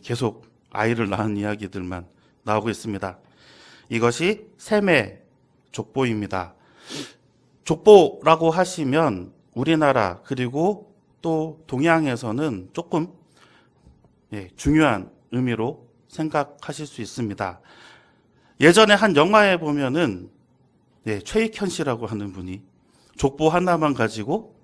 계속 아이를 낳은 이야기들만 나오고 있습니다. 이것이 셈의 족보입니다. 족보라고 하시면 우리나라 그리고 또 동양에서는 조금 중요한 의미로 생각하실 수 있습니다. 예전에 한 영화에 보면은 최익현 씨라고 하는 분이 족보 하나만 가지고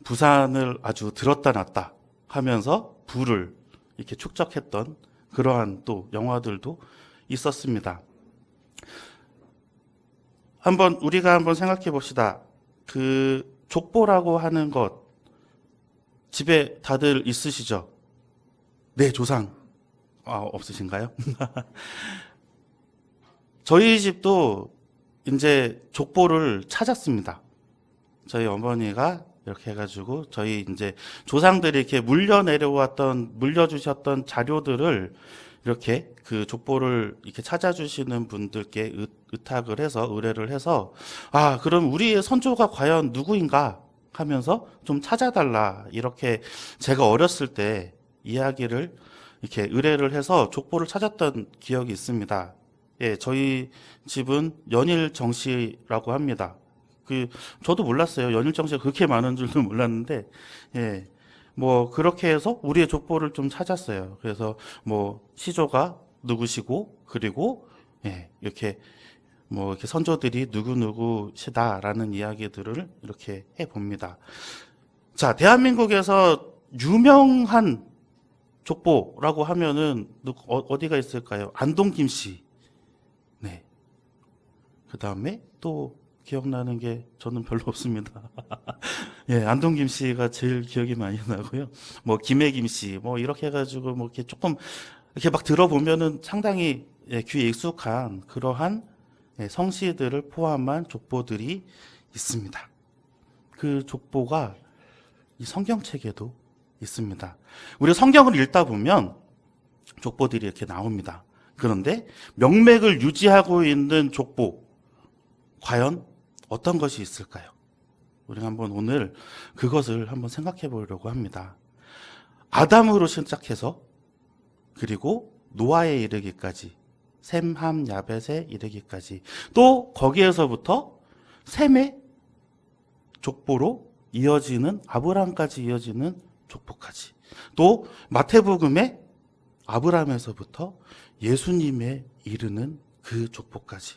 부산을 아주 들었다 놨다 하면서 부를 이렇게 축적했던 그러한 또 영화들도 있었습니다. 우리가 한번 생각해 봅시다. 그 족보라고 하는 것 집에 다들 있으시죠? 네, 조상. 없으신가요? 저희 집도 이제 족보를 찾았습니다. 저희 어머니가 이렇게 해가지고 저희 이제 조상들이 이렇게 물려주셨던 자료들을 이렇게 그 족보를 이렇게 찾아주시는 분들께 의탁을 해서 의뢰를 해서 그럼 우리의 선조가 과연 누구인가 하면서 좀 찾아달라 이렇게 제가 어렸을 때 이야기를 이렇게 의뢰를 해서 족보를 찾았던 기억이 있습니다. 저희 집은 연일정씨라고 합니다. 저도 몰랐어요. 연일정씨가 그렇게 많은 줄도 몰랐는데, 뭐, 그렇게 해서 우리의 족보를 좀 찾았어요. 그래서 뭐, 시조가 누구시고, 그리고, 이렇게 선조들이 누구누구시다라는 이야기들을 이렇게 해봅니다. 자, 대한민국에서 유명한 족보라고 하면은, 어디가 있을까요? 안동 김씨. 네. 그 다음에 또 기억나는 게 저는 별로 없습니다. 안동 김씨가 제일 기억이 많이 나고요. 뭐 김해 김씨, 뭐 이렇게 해가지고 뭐 이렇게 조금 이렇게 막 들어보면은 상당히 귀에 익숙한 그러한 성씨들을 포함한 족보들이 있습니다. 그 족보가 이 성경책에도 있습니다. 우리 성경을 읽다 보면 족보들이 이렇게 나옵니다. 그런데 명맥을 유지하고 있는 족보, 과연 어떤 것이 있을까요? 우리가 한번 오늘 그것을 한번 생각해 보려고 합니다. 아담으로 시작해서 그리고 노아에 이르기까지, 셈, 함, 야벳에 이르기까지, 또 거기에서부터 셈의 족보로 이어지는 아브라함까지 이어지는 족보까지, 또 마태복음의 아브라함에서부터 예수님에 이르는 그 족보까지,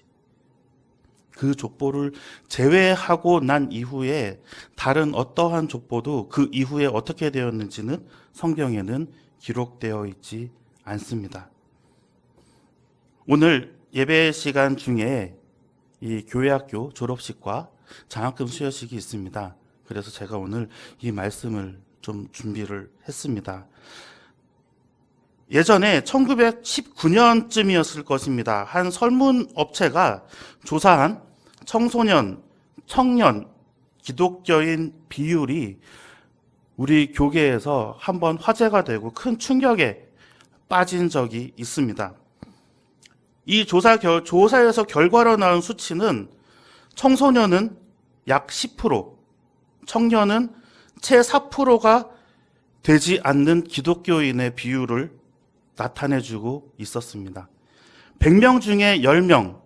그 족보를 제외하고 난 이후에 다른 어떠한 족보도 그 이후에 어떻게 되었는지는 성경에는 기록되어 있지 않습니다. 오늘 예배 시간 중에 이 교회학교 졸업식과 장학금 수여식이 있습니다. 그래서 제가 오늘 이 말씀을 좀 준비를 했습니다. 예전에 1919년쯤이었을 것입니다. 한 설문업체가 조사한 청소년, 청년, 기독교인 비율이 우리 교계에서 한번 화제가 되고 큰 충격에 빠진 적이 있습니다. 이 조사에서 결과로 나온 수치는 청소년은 약 10%, 청년은 채 4%가 되지 않는 기독교인의 비율을 나타내주고 있었습니다. 100명 중에 10명,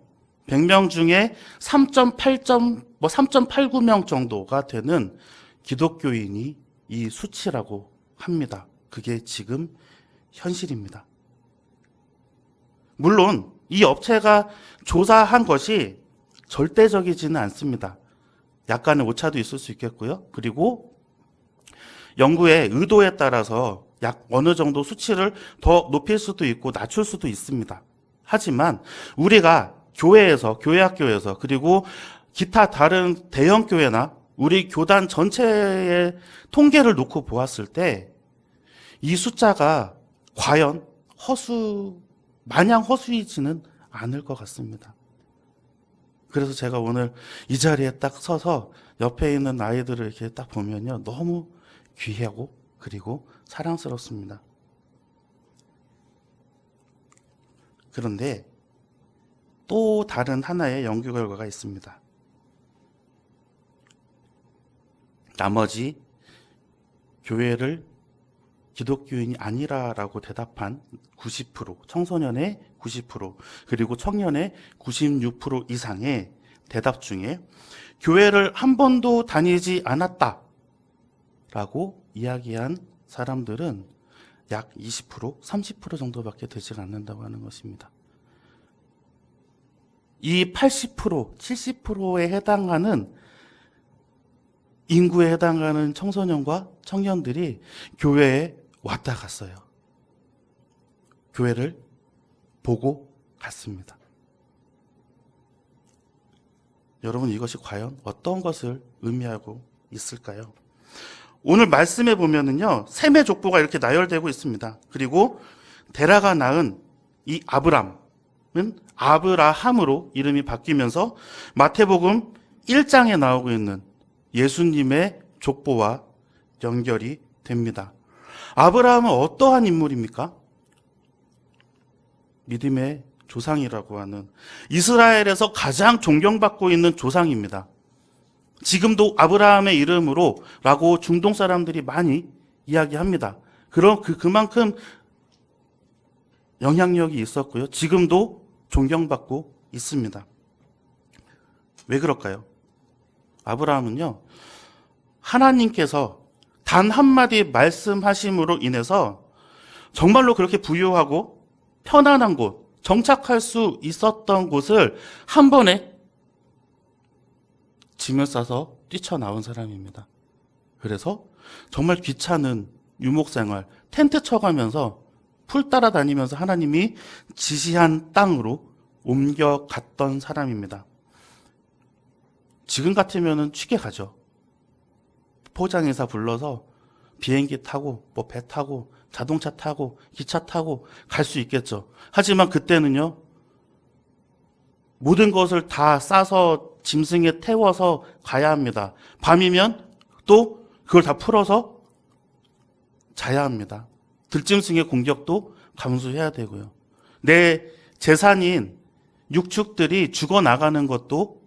100명 중에 3.89명 정도가 되는 기독교인이 이 수치라고 합니다. 그게 지금 현실입니다. 물론 이 업체가 조사한 것이 절대적이지는 않습니다. 약간의 오차도 있을 수 있겠고요. 그리고 연구의 의도에 따라서 약 어느 정도 수치를 더 높일 수도 있고 낮출 수도 있습니다. 하지만 우리가 교회에서, 교회학교에서, 그리고 기타 다른 대형 교회나 우리 교단 전체의 통계를 놓고 보았을 때 이 숫자가 과연 마냥 허수이지는 않을 것 같습니다. 그래서 제가 오늘 이 자리에 딱 서서 옆에 있는 아이들을 이렇게 딱 보면요, 너무 귀하고 그리고 사랑스럽습니다. 그런데 또 다른 하나의 연구 결과가 있습니다. 나머지 기독교인이 아니라라고 대답한 90%, 청소년의 90%, 그리고 청년의 96% 이상의 대답 중에 교회를 한 번도 다니지 않았다라고 이야기한 사람들은 약 20%, 30% 정도밖에 되지 않는다고 하는 것입니다. 이 80%, 70%에 해당하는 인구에 해당하는 청소년과 청년들이 교회에 왔다 갔어요. 교회를 보고 갔습니다. 여러분, 이것이 과연 어떤 것을 의미하고 있을까요? 오늘 말씀에 보면은요, 셈의 족보가 이렇게 나열되고 있습니다. 그리고 데라가 낳은 이 아브람은 아브라함으로 이름이 바뀌면서 마태복음 1장에 나오고 있는 예수님의 족보와 연결이 됩니다. 아브라함은 어떠한 인물입니까? 믿음의 조상이라고 하는 이스라엘에서 가장 존경받고 있는 조상입니다. 지금도 아브라함의 이름으로 라고 중동 사람들이 많이 이야기합니다. 그만큼 영향력이 있었고요. 지금도 존경받고 있습니다. 왜 그럴까요? 아브라함은요, 하나님께서 단 한마디 말씀하심으로 인해서 정말로 그렇게 부유하고 편안한 곳, 정착할 수 있었던 곳을 한 번에 짐을 싸서 뛰쳐나온 사람입니다. 그래서 정말 귀찮은 유목생활, 텐트 쳐가면서 풀 따라다니면서 하나님이 지시한 땅으로 옮겨갔던 사람입니다. 지금 같으면은 취계 가죠. 포장회사 불러서 비행기 타고 뭐 배 타고 자동차 타고 기차 타고 갈 수 있겠죠. 하지만 그때는요, 모든 것을 다 싸서 짐승에 태워서 가야 합니다. 밤이면 또 그걸 다 풀어서 자야 합니다. 들짐승의 공격도 감수해야 되고요. 내 재산인 육축들이 죽어나가는 것도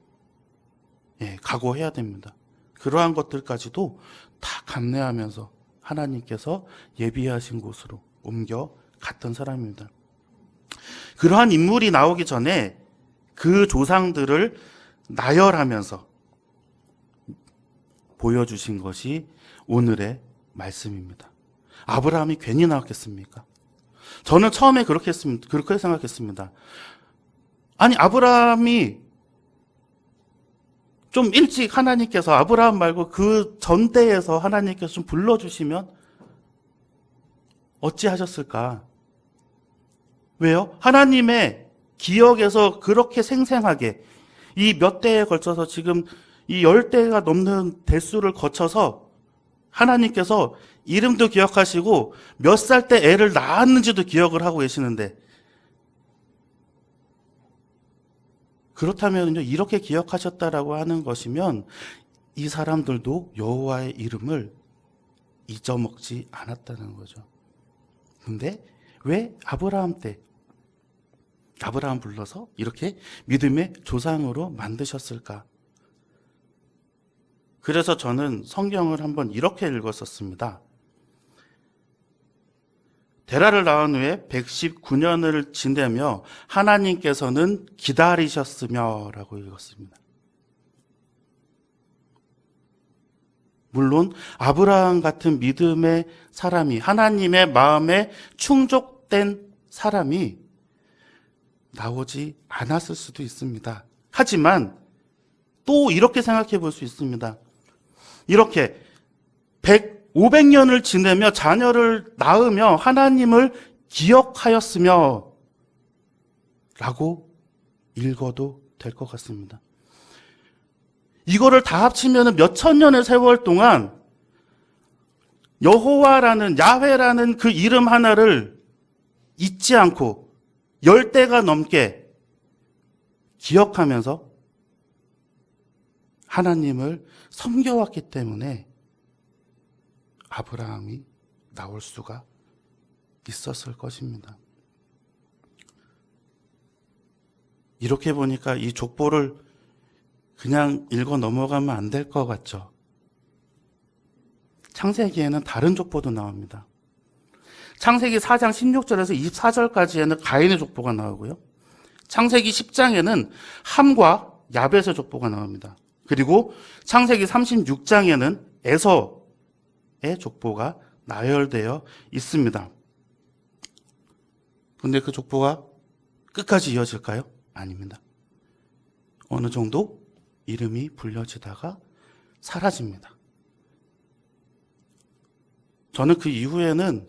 각오해야 됩니다. 그러한 것들까지도 다 감내하면서 하나님께서 예비하신 곳으로 옮겨갔던 사람입니다. 그러한 인물이 나오기 전에 그 조상들을 나열하면서 보여주신 것이 오늘의 말씀입니다. 아브라함이 괜히 나왔겠습니까? 저는 처음에 그렇게 생각했습니다. 아니, 아브라함이 좀 일찍 하나님께서 아브라함 말고 그 전대에서 하나님께서 좀 불러주시면 어찌하셨을까? 왜요? 하나님의 기억에서 그렇게 생생하게 이 몇 대에 걸쳐서 지금 이 10대가 넘는 대수를 거쳐서 하나님께서 이름도 기억하시고 몇 살 때 애를 낳았는지도 기억을 하고 계시는데, 그렇다면요, 이렇게 기억하셨다라고 하는 것이면 이 사람들도 여호와의 이름을 잊어먹지 않았다는 거죠. 근데 왜 아브라함 때 아브라함 불러서 이렇게 믿음의 조상으로 만드셨을까? 그래서 저는 성경을 한번 이렇게 읽었었습니다. 데라를 낳은 후에 119년을 지내며 하나님께서는 기다리셨으며 라고 읽었습니다. 물론 아브라함 같은 믿음의 사람이, 하나님의 마음에 충족된 사람이 나오지 않았을 수도 있습니다. 하지만 또 이렇게 생각해 볼 수 있습니다. 이렇게 500년을 지내며 자녀를 낳으며 하나님을 기억하였으며 라고 읽어도 될 것 같습니다. 이거를 다 합치면 몇천 년의 세월 동안 여호와라는, 야훼라는 그 이름 하나를 잊지 않고 10대가 넘게 기억하면서 하나님을 섬겨왔기 때문에 아브라함이 나올 수가 있었을 것입니다. 이렇게 보니까 이 족보를 그냥 읽어 넘어가면 안 될 것 같죠. 창세기에는 다른 족보도 나옵니다. 창세기 4장 16절에서 24절까지에는 가인의 족보가 나오고요. 창세기 10장에는 함과 야벳의 족보가 나옵니다. 그리고 창세기 36장에는 에서의 족보가 나열되어 있습니다. 근데 그 족보가 끝까지 이어질까요? 아닙니다. 어느 정도 이름이 불려지다가 사라집니다. 저는 그 이후에는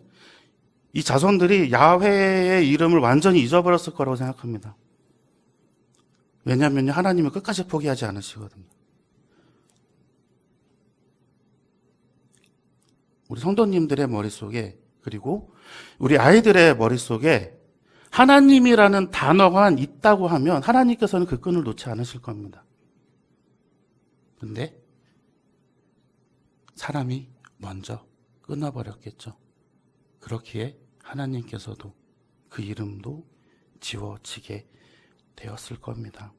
이 자손들이 야훼의 이름을 완전히 잊어버렸을 거라고 생각합니다. 왜냐하면 하나님은 끝까지 포기하지 않으시거든요. 우리 성도님들의 머릿속에, 그리고 우리 아이들의 머릿속에 하나님이라는 단어가 있다고 하면 하나님께서는 그 끈을 놓지 않으실 겁니다. 근데 사람이 먼저 끊어버렸겠죠. 그렇기에 하나님께서도 그 이름도 지워지게 되었을 겁니다.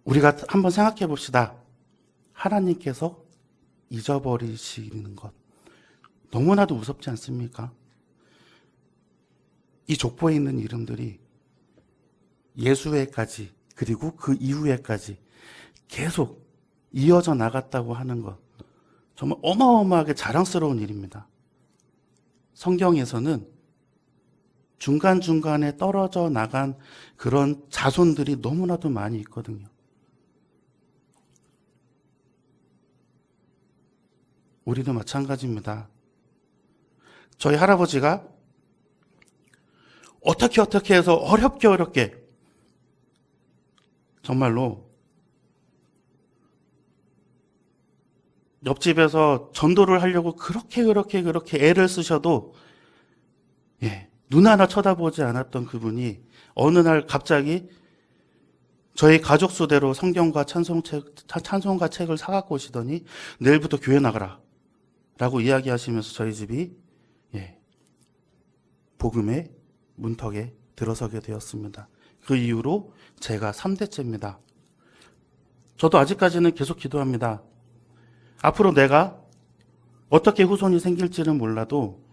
우리가 한번 생각해 봅시다. 하나님께서 잊어버리시는 것 너무나도 무섭지 않습니까? 이 족보에 있는 이름들이 예수회까지, 그리고 그 이후에까지 계속 이어져 나갔다고 하는 것, 정말 어마어마하게 자랑스러운 일입니다. 성경에서는 중간중간에 떨어져 나간 그런 자손들이 너무나도 많이 있거든요. 우리도 마찬가지입니다. 저희 할아버지가 어떻게 해서 어렵게 정말로 옆집에서 전도를 하려고 그렇게 애를 쓰셔도 눈 하나 쳐다보지 않았던 그분이 어느 날 갑자기 저희 가족 수대로 성경과 찬송가 책을 사갖고 오시더니 내일부터 교회 나가라 라고 이야기하시면서 저희 집이 복음의 문턱에 들어서게 되었습니다. 그 이후로 제가 3대째입니다. 저도 아직까지는 계속 기도합니다. 앞으로 내가 어떻게 후손이 생길지는 몰라도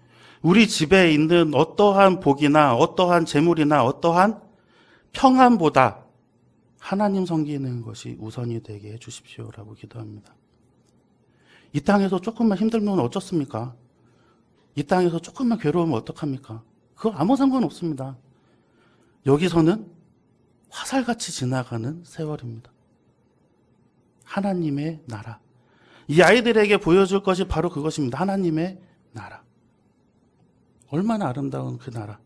우리 집에 있는 어떠한 복이나 어떠한 재물이나 어떠한 평안보다 하나님 섬기는 것이 우선이 되게 해주십시오라고 기도합니다. 이 땅에서 조금만 힘들면 어쩌습니까? 이 땅에서 조금만 괴로우면 어떡합니까? 그거 아무 상관없습니다. 여기서는 화살같이 지나가는 세월입니다. 하나님의 나라. 이 아이들에게 보여줄 것이 바로 그것입니다. 하나님의 나라. 얼마나 아름다운 그 나라.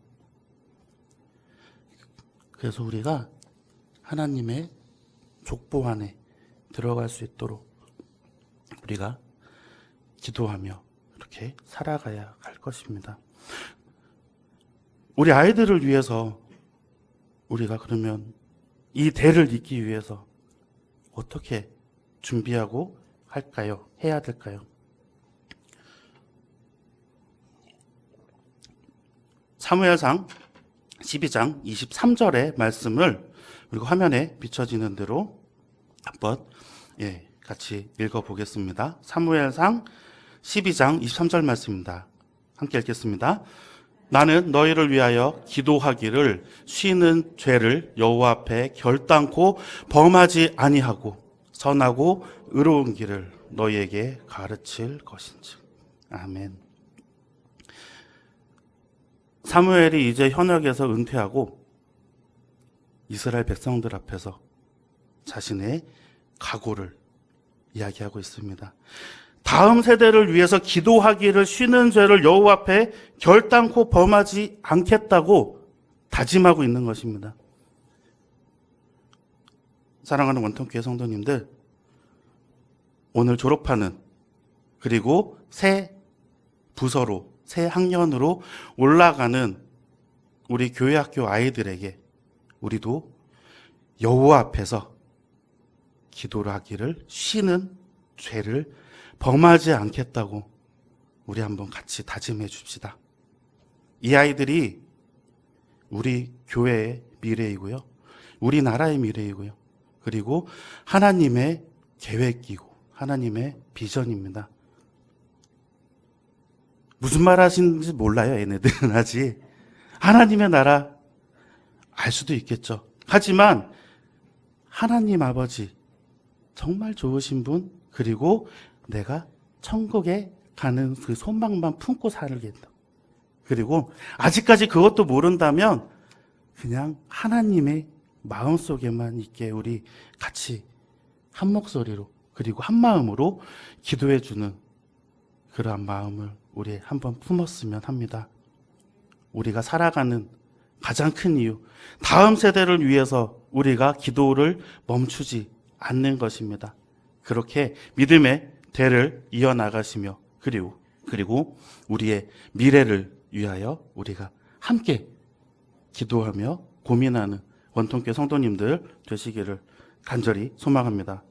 그래서 우리가 하나님의 족보 안에 들어갈 수 있도록 우리가 기도하며 이렇게 살아가야 할 것입니다. 우리 아이들을 위해서 우리가 그러면 이 대를 잇기 위해서 어떻게 준비하고 할까요? 해야 될까요? 사무엘상 12장 23절의 말씀을 그리고 화면에 비춰지는 대로 한번 같이 읽어보겠습니다. 사무엘상 12장 23절 말씀입니다. 함께 읽겠습니다. 나는 너희를 위하여 기도하기를 쉬는 죄를 여호와 앞에 결단코 범하지 아니하고 선하고 의로운 길을 너희에게 가르칠 것인지. 아멘. 사무엘이 이제 현역에서 은퇴하고 이스라엘 백성들 앞에서 자신의 각오를 이야기하고 있습니다. 다음 세대를 위해서 기도하기를 쉬는 죄를 여호와 앞에 결단코 범하지 않겠다고 다짐하고 있는 것입니다. 사랑하는 원통교회 성도님들, 오늘 졸업하는 그리고 새 부서로 새 학년으로 올라가는 우리 교회학교 아이들에게 우리도 여호와 앞에서 기도를 하기를 쉬는 죄를 범하지 않겠다고 우리 한번 같이 다짐해 줍시다. 이 아이들이 우리 교회의 미래이고요. 우리나라의 미래이고요. 그리고 하나님의 계획이고 하나님의 비전입니다. 무슨 말 하시는지 몰라요, 얘네들은 아직. 하나님의 나라 알 수도 있겠죠. 하지만 하나님 아버지 정말 좋으신 분, 그리고 내가 천국에 가는 그 소망만 품고 살겠다. 그리고 아직까지 그것도 모른다면 그냥 하나님의 마음속에만 있게 우리 같이 한 목소리로 그리고 한 마음으로 기도해 주는 그러한 마음을 우리 한번 품었으면 합니다. 우리가 살아가는 가장 큰 이유, 다음 세대를 위해서 우리가 기도를 멈추지 않는 것입니다. 그렇게 믿음의 대를 이어나가시며 그리고 우리의 미래를 위하여 우리가 함께 기도하며 고민하는 원통교 성도님들 되시기를 간절히 소망합니다.